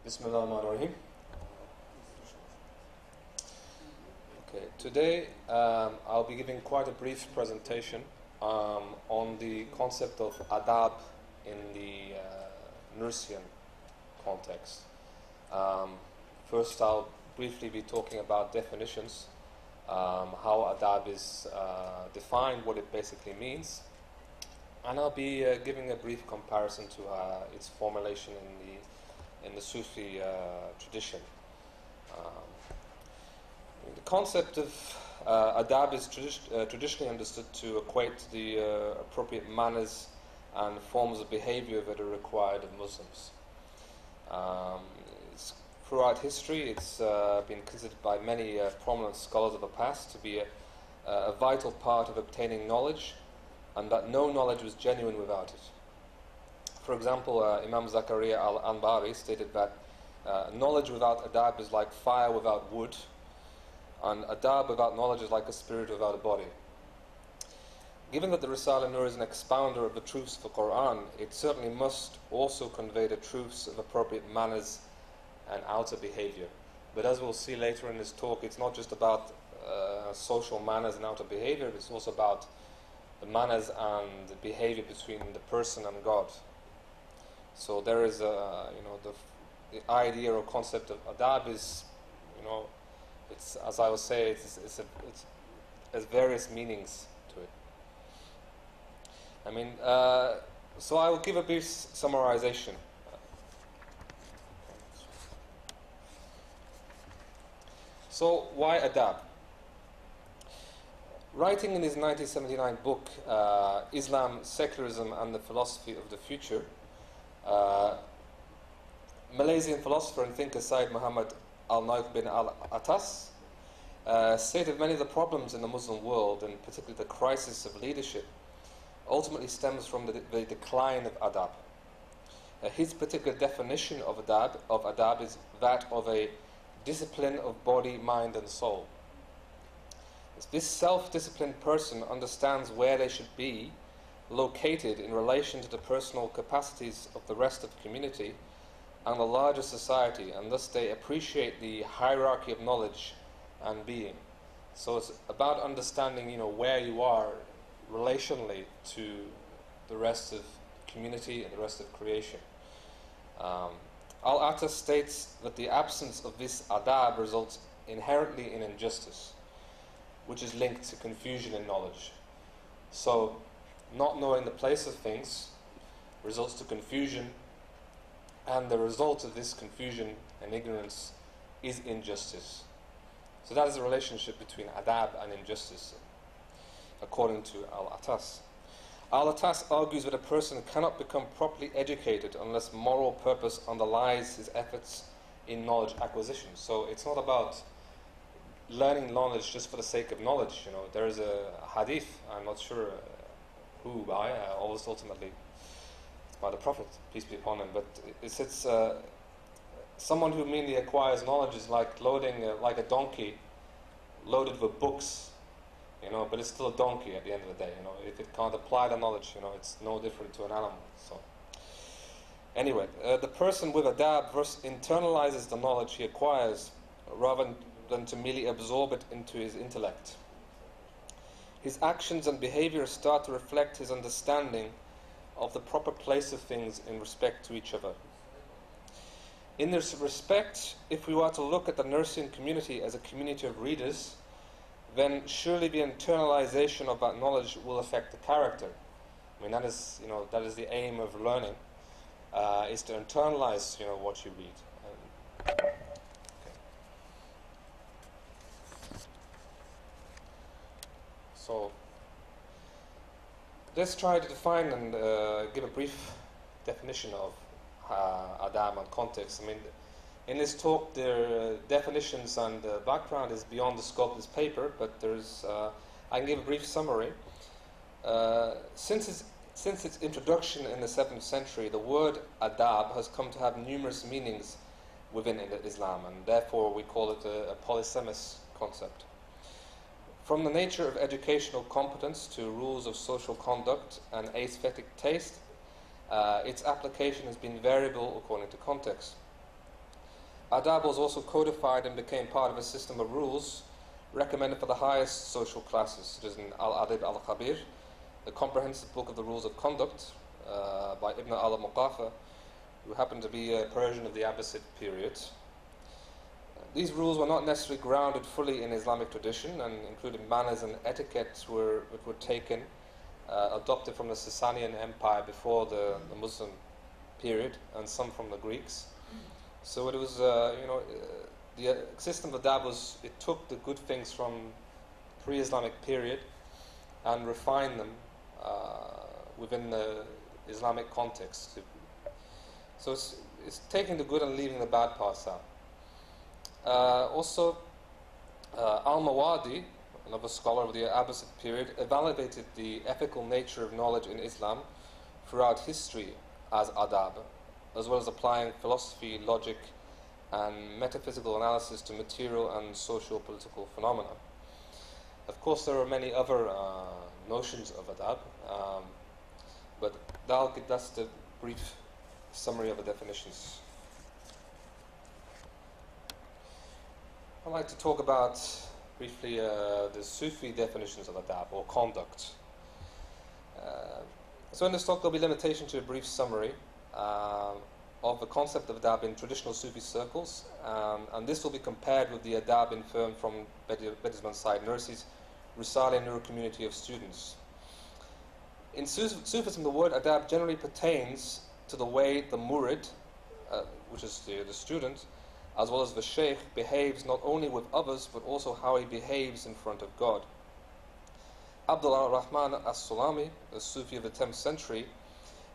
Bismillahirrahmanirrahim. Okay, today I'll be giving quite a brief presentation on the concept of adab in the Nursian context. First, I'll briefly be talking about definitions, how adab is defined, what it basically means, and I'll be giving a brief comparison to its formulation in the Sufi tradition. The concept of adab is traditionally understood to equate the appropriate manners and forms of behaviour that are required of Muslims. Throughout history, it's been considered by many prominent scholars of the past to be a vital part of obtaining knowledge, and that no knowledge was genuine without it. For example, Imam Zakariya al-Anbari stated that knowledge without adab is like fire without wood, and adab without knowledge is like a spirit without a body. Given that the Risale-i Nur is an expounder of the truths of the Qu'ran, it certainly must also convey the truths of appropriate manners and outer behaviour. But as we'll see later in this talk, it's not just about social manners and outer behaviour, it's also about the manners and the behaviour between the person and God. So there is the idea or concept of adab is, it's, as I would say, it has various meanings to it. So I will give a brief summarization. So why adab? Writing in his 1979 book, Islam, Secularism and the Philosophy of the Future, Malaysian philosopher and thinker Syed Muhammad al-Naif bin al-Atas stated many of the problems in the Muslim world, and particularly the crisis of leadership, ultimately stems from the decline of adab. His particular definition of adab is that of a discipline of body, mind and soul. This self-disciplined person understands where they should be located in relation to the personal capacities of the rest of the community and the larger society, and thus they appreciate the hierarchy of knowledge and being. So it's about understanding, where you are relationally to the rest of the community and the rest of creation. Al-Atas states that the absence of this adab results inherently in injustice, which is linked to confusion in knowledge. So, not knowing the place of things results to confusion, and the result of this confusion and ignorance is injustice. So that is the relationship between adab and injustice, according to Al-Atas. Al-Atas argues that a person cannot become properly educated unless moral purpose underlies his efforts in knowledge acquisition. So it's not about learning knowledge just for the sake of knowledge. There is a hadith, I'm not sure who by, ultimately it's by the Prophet, peace be upon him, but it says someone who merely acquires knowledge is like loading like a donkey loaded with books, but it's still a donkey at the end of the day. If it can't apply the knowledge, it's no different to an animal. So anyway, the person with adab first internalizes the knowledge he acquires rather than to merely absorb it into his intellect. His actions and behavior start to reflect his understanding of the proper place of things in respect to each other. In this respect, if we were to look at the Nursian community as a community of readers, then surely the internalization of that knowledge will affect the character. That is the aim of learning, is to internalize, what you read. So, let's try to define and give a brief definition of adab and context. In this talk, the definitions and the background is beyond the scope of this paper, but I can give a brief summary. Since its introduction in the 7th century, the word adab has come to have numerous meanings within Islam, and therefore we call it a polysemous concept. From the nature of educational competence to rules of social conduct and aesthetic taste, its application has been variable according to context. Adab was also codified and became part of a system of rules recommended for the highest social classes, such as in al-Adab al-Khabir, the comprehensive book of the rules of conduct by Ibn al-Muqafa, who happened to be a Persian of the Abbasid period. These rules were not necessarily grounded fully in Islamic tradition and included manners and etiquettes which were taken, adopted from the Sasanian Empire before the Muslim period, and some from the Greeks. So it was, the system of adab was, it took the good things from pre-Islamic period and refined them within the Islamic context. So it's taking the good and leaving the bad parts out. Also, Al-Mawadi, another scholar of the Abbasid period, evaluated the ethical nature of knowledge in Islam throughout history as adab, as well as applying philosophy, logic, and metaphysical analysis to material and socio-political phenomena. Of course, there are many other notions of adab, but that's the brief summary of the definitions. I'd like to talk about briefly the Sufi definitions of adab, or conduct. So in this talk there will be limitation to a brief summary of the concept of adab in traditional Sufi circles, and this will be compared with the adab inferred from Bediüzzaman Said Nursi's Risale-i Nur community of students. In Sufism, the word adab generally pertains to the way the murid, which is the student, as well as the Sheikh, behaves not only with others but also how he behaves in front of God. Abdullah Rahman as-Sulami, a Sufi of the 10th century,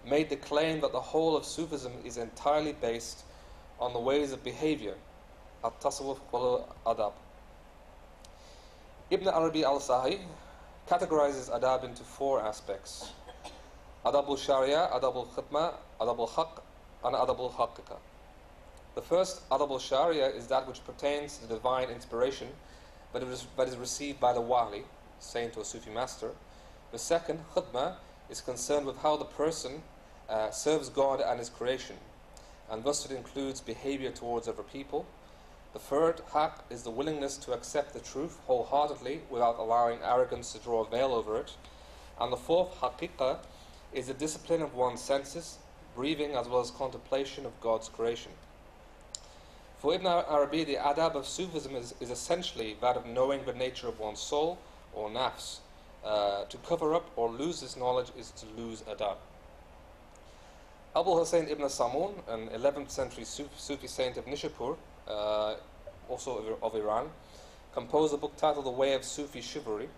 made the claim that the whole of Sufism is entirely based on the ways of behavior, at-tasawwuf wal-adab. Ibn Arabi al-Sahi categorizes adab into 4 aspects: adab al-Sharia, adab al-Khidma, adab al-Haqq, and adab al-Haqiqa. The first, adab al-Sharia, is that which pertains to the divine inspiration that is received by the wali, saint or Sufi master. The second, khidma, is concerned with how the person serves God and his creation, and thus it includes behavior towards other people. The third, haq, is the willingness to accept the truth wholeheartedly without allowing arrogance to draw a veil over it. And the fourth, haqiqa, is the discipline of one's senses, breathing as well as contemplation of God's creation. For Ibn Arabi, the adab of Sufism is essentially that of knowing the nature of one's soul, or nafs. To cover up or lose this knowledge is to lose adab. Abu Hossein ibn Samun, an 11th century Sufi saint of Nishapur, also of Iran, composed a book titled The Way of Sufi Chivalry.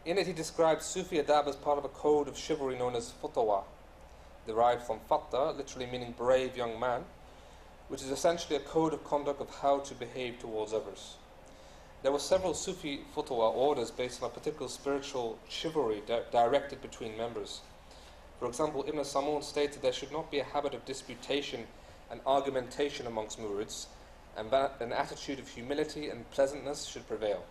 In it he describes Sufi adab as part of a code of chivalry known as futawa, derived from fatta, literally meaning brave young man, which is essentially a code of conduct of how to behave towards others. There were several Sufi fatwa orders based on a particular spiritual chivalry directed between members. For example, Ibn Samun stated there should not be a habit of disputation and argumentation amongst murids, and that an attitude of humility and pleasantness should prevail.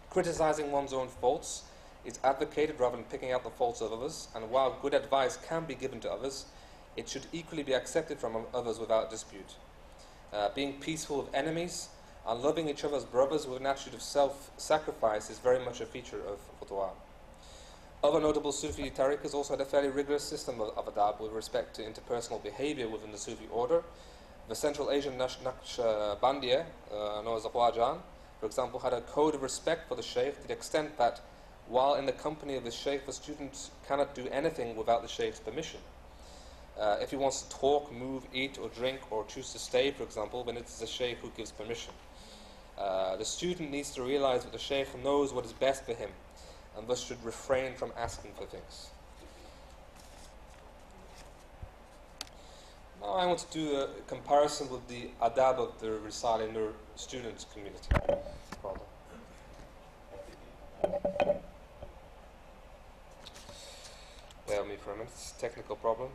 Criticizing one's own faults is advocated rather than picking out the faults of others, and while good advice can be given to others, it should equally be accepted from others without dispute. Being peaceful with enemies and loving each other's brothers with an attitude of self-sacrifice is very much a feature of fatwa. Other notable Sufi tariqas also had a fairly rigorous system of adab with respect to interpersonal behavior within the Sufi order. The Central Asian Naqshbandiyya, known as Khwajan, for example, had a code of respect for the Sheikh to the extent that while in the company of the Sheikh, the student cannot do anything without the Sheikh's permission. If he wants to talk, move, eat or drink or choose to stay, for example, then it is the Sheikh who gives permission. The student needs to realize that the Sheikh knows what is best for him and thus should refrain from asking for things. Now I want to do a comparison with the adab of the Risale-i Nur student community. Bear with me for a minute, it's a technical problem.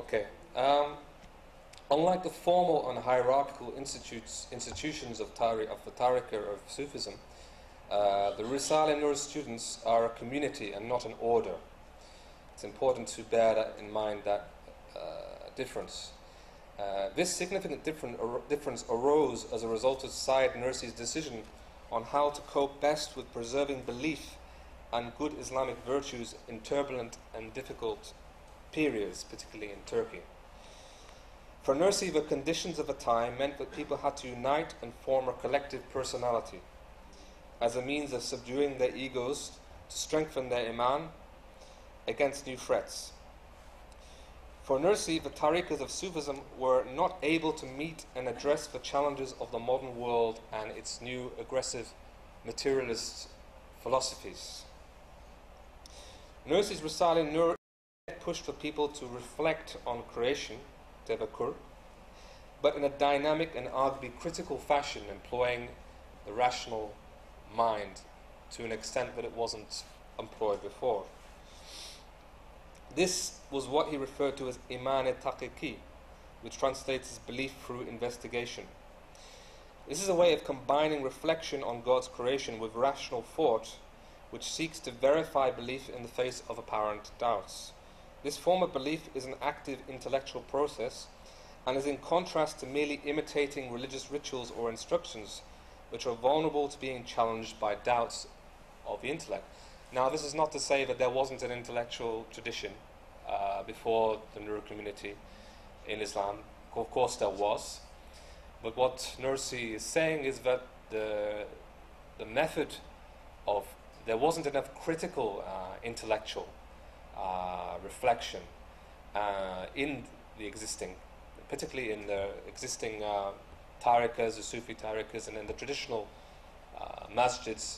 Okay. Unlike the formal and hierarchical institutions of the Tariqah of Sufism, the Risale-i Nur students are a community and not an order. It's important to bear that in mind, that difference. This significant difference arose as a result of Sayyid Nursi's decision on how to cope best with preserving belief and good Islamic virtues in turbulent and difficult periods, particularly in Turkey. For Nursi, the conditions of the time meant that people had to unite and form a collective personality as a means of subduing their egos to strengthen their iman against new threats. For Nursi, the tariqas of Sufism were not able to meet and address the challenges of the modern world and its new aggressive materialist philosophies. Nursi's Risale-i Nur pushed for people to reflect on creation, tefakkur, but in a dynamic and arguably critical fashion, employing the rational mind to an extent that it wasn't employed before. This was what he referred to as iman taqiqi, which translates as belief through investigation. This is a way of combining reflection on God's creation with rational thought, which seeks to verify belief in the face of apparent doubts. This form of belief is an active intellectual process and is in contrast to merely imitating religious rituals or instructions, which are vulnerable to being challenged by doubts of the intellect. Now, this is not to say that there wasn't an intellectual tradition before the Nur community in Islam. Of course there was. But what Nursi is saying is that the method of, there wasn't enough critical intellectual reflection in the existing, particularly in the existing tariqas, the Sufi tariqas, and in the traditional masjids,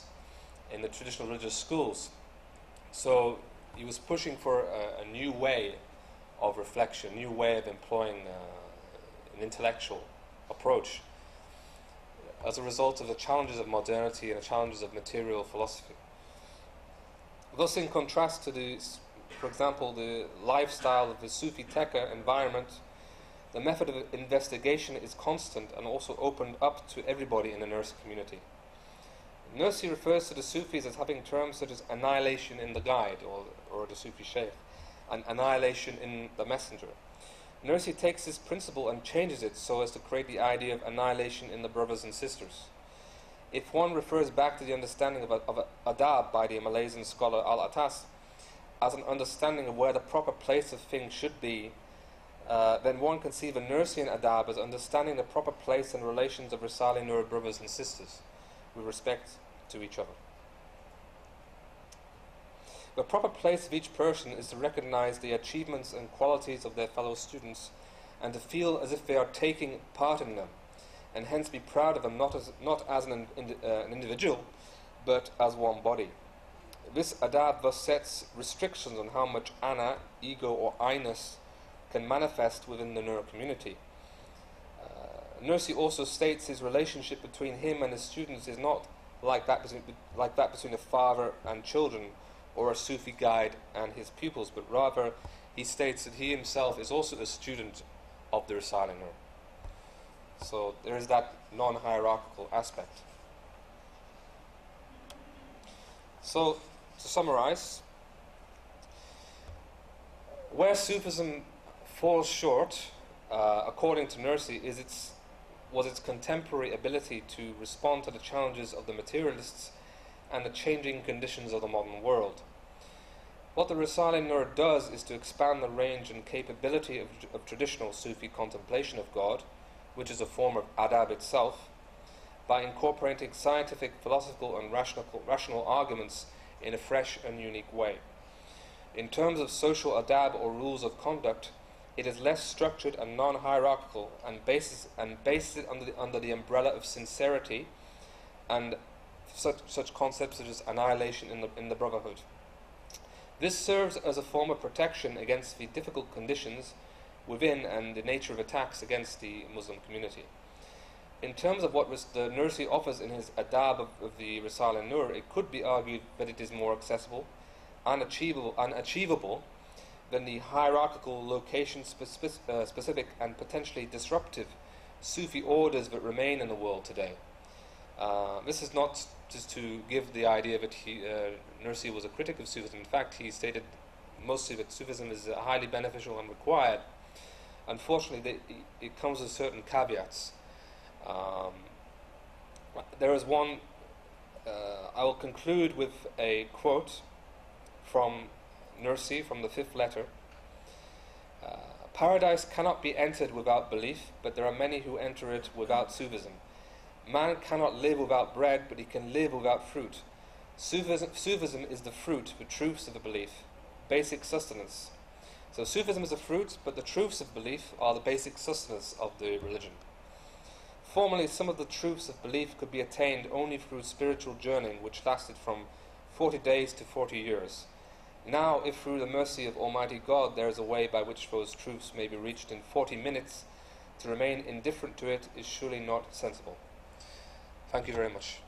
in the traditional religious schools. So he was pushing for a new way of reflection, a new way of employing an intellectual approach as a result of the challenges of modernity and the challenges of material philosophy. Thus, in contrast to the, for example, the lifestyle of the Sufi teka environment, the method of investigation is constant and also opened up to everybody in the Nursi community. Nursi refers to the Sufis as having terms such as annihilation in the guide, or the Sufi Sheikh, and annihilation in the messenger. Nursi takes this principle and changes it so as to create the idea of annihilation in the brothers and sisters. If one refers back to the understanding of Adab by the Malaysian scholar Al-Atas as an understanding of where the proper place of things should be, then one can see the Nursian Adab as understanding the proper place and relations of Risale-i Nur brothers and sisters with respect to each other. The proper place of each person is to recognize the achievements and qualities of their fellow students and to feel as if they are taking part in them, and hence be proud of them not as an individual, but as one body. This adab thus sets restrictions on how much ana, ego or I-ness can manifest within the Nur community. Nursi also states his relationship between him and his students is not like that between a father and children, or a Sufi guide and his pupils, but rather he states that he himself is also a student of the Risale-i Nur. So there is that non-hierarchical aspect. So, to summarize, where Sufism falls short, according to Nursi, was its contemporary ability to respond to the challenges of the materialists and the changing conditions of the modern world. What the Risale-i Nur does is to expand the range and capability of traditional Sufi contemplation of God, which is a form of adab itself, by incorporating scientific, philosophical and rational arguments in a fresh and unique way. In terms of social adab or rules of conduct, it is less structured and non-hierarchical and bases it under the umbrella of sincerity and such concepts such as annihilation in the brotherhood. This serves as a form of protection against the difficult conditions within and the nature of attacks against the Muslim community. In terms of what the Nursi offers in his adab of the Risale-i Nur, it could be argued that it is more accessible and achievable than the hierarchical, location-specific and potentially disruptive Sufi orders that remain in the world today. This is not just to give the idea that Nursi was a critic of Sufism. In fact, he stated mostly that Sufism is highly beneficial and required. Unfortunately, it comes with certain caveats. There is one. I will conclude with a quote from Nursi, from the 5th letter. Paradise cannot be entered without belief, but there are many who enter it without Sufism. Man cannot live without bread, but he can live without fruit. Sufism is the fruit, the truths of the belief, basic sustenance. So Sufism is a fruit, but the truths of belief are the basic sustenance of the religion. Formerly, some of the truths of belief could be attained only through spiritual journeying, which lasted from 40 days to 40 years. Now, if through the mercy of Almighty God there is a way by which those truths may be reached in 40 minutes, to remain indifferent to it is surely not sensible. Thank you very much.